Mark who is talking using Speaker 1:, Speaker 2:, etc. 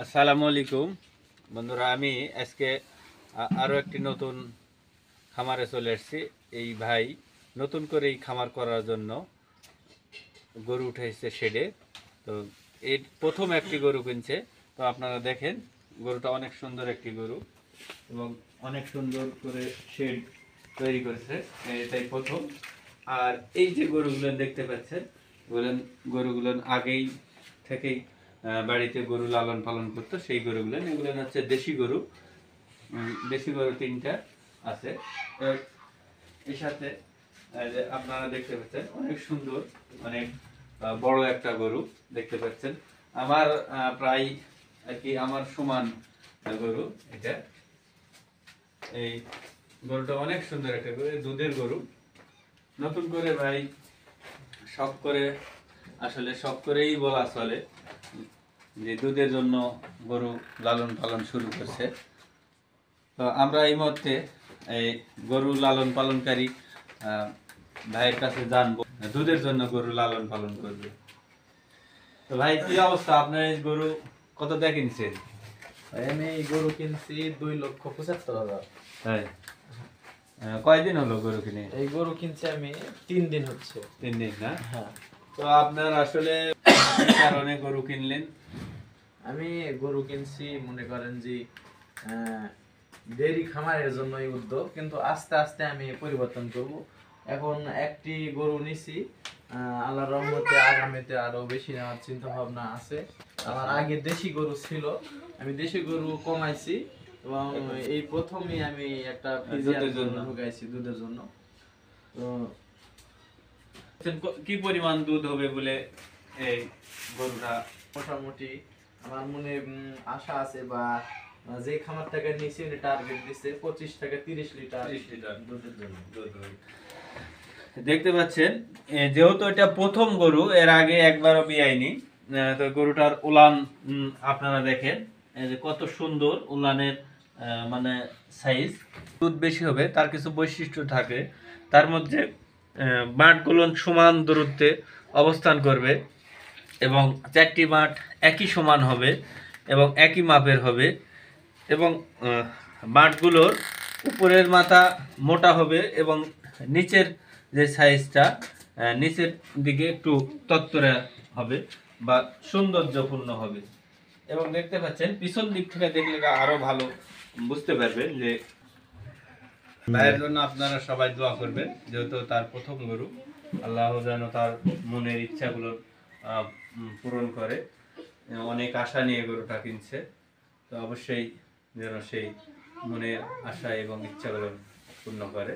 Speaker 1: আসসালামু আলাইকুম বন্ধুরা, আমি আজকে আরও একটি নতুন খামারে চলে এসেছি। এই ভাই নতুন করে এই খামার করার জন্য গরু উঠেছে শেডে। তো এই প্রথম একটি গরু কিনছে। তো আপনারা দেখেন, গরুটা অনেক সুন্দর একটি গরু এবং অনেক সুন্দর করে শেড তৈরি করেছে, এটাই প্রথম। আর এই যে গরুগুলো দেখতে পাচ্ছেন, গরুগুলো আগেই থেকেই বাড়িতে গরু লালন পালন করতো, সেই গরুগুলো এগুলো হচ্ছে দেশি গরু। দেশি গরু 3টা আছে। এর সাথে যে আপনারা দেখতে পাচ্ছেন অনেক সুন্দর, অনেক বড় একটা গরু দেখতে পাচ্ছেন। আমার প্রায় আর কি আমার সমান গরু এটা। এই গরুটা অনেক সুন্দর একটা গরু, দুধের গরু। নতুন করে ভাই শখ করে, আসলে শখ করেই বলা চলে যে দুধের জন্য গরু লালন পালন শুরু করছে। তো আমরা এই মুহূর্তে এই গরু লালন পালনকারী ভাইয়ের কাছে জানবো দুধের জন্য গরু লালন পালন করবে। তো ভাই, কি অবস্থা? আপনার এই গরু কত দিয়ে কিনছেন?
Speaker 2: আমি এই গরু কিনছি 2,75,000।
Speaker 1: হ্যাঁ, কয়দিন হলো গরু কিনে?
Speaker 2: এই গরু কিনছি আমি 3 দিন হচ্ছে।
Speaker 1: 3 দিন না?
Speaker 2: হ্যাঁ।
Speaker 1: তো আপনার আসলে কি কারণে গরু কিনলেন?
Speaker 2: আমি গরু কিনছি মনে করেন যে ডেইরি খামারের জন্য এই উদ্যোগ, কিন্তু আস্তে আস্তে আমি পরিবর্তন করব। এখন একটি গরু নিছি, আল্লাহর রহমতে আগামীতে আরো বেশি নেওয়ার চিন্তা ভাবনা আছে। আমার আগে দেশি গরু ছিল, আমি দেশি গরু কমাইছি এবং এই প্রথমই আমি একটা ফিজিয়ার জন্য ঢুকাইছি দুধের জন্য। তো
Speaker 1: কি পরিমাণ দুধ হবে বলে এই গরুটা?
Speaker 2: মোটামুটি আমার মনে আশা আছে, বা যে খামার থেকে নিয়েছি উনি টার্গেট দিচ্ছে 25 থেকে 30 লিটার দুধের জন্য দুধ হবে।
Speaker 1: দেখতে পাচ্ছেন, যেহেতু এটা প্রথম গরু, এর আগে একবারও বিয়াইনি। তো গরুটার উলান আপনারা দেখেন, এই যে কত সুন্দর উলানের মানে সাইজ। দুধ বেশি হবে, তার কিছু বৈশিষ্ট্য থাকে। তার মধ্যে বাঁটগুলো সমান দূরত্বে অবস্থান করবে এবং 4টি বাঁট একই সমান হবে এবং একই মাপের হবে এবং বাঁটগুলোর উপরের মাথা মোটা হবে এবং নিচের যে সাইজটা নিচের দিকে একটু তত্তরা হবে বা সৌন্দর্যপূর্ণ হবে। এবং দেখতে পাচ্ছেন পিছন দিক থেকে দেখলে আরো ভালো বুঝতে পারবেন যে ভাইয়ের জন্য আপনারা সবাই দোয়া করবেন, যেহেতু তার প্রথম গরু। আল্লাহ যেন তার মনের ইচ্ছাগুলো পূরণ করে। অনেক আশা নিয়ে গরুটা কিনছে, তো অবশ্যই যেন সেই মনের আশা এবং ইচ্ছাগুলো পূর্ণ করে।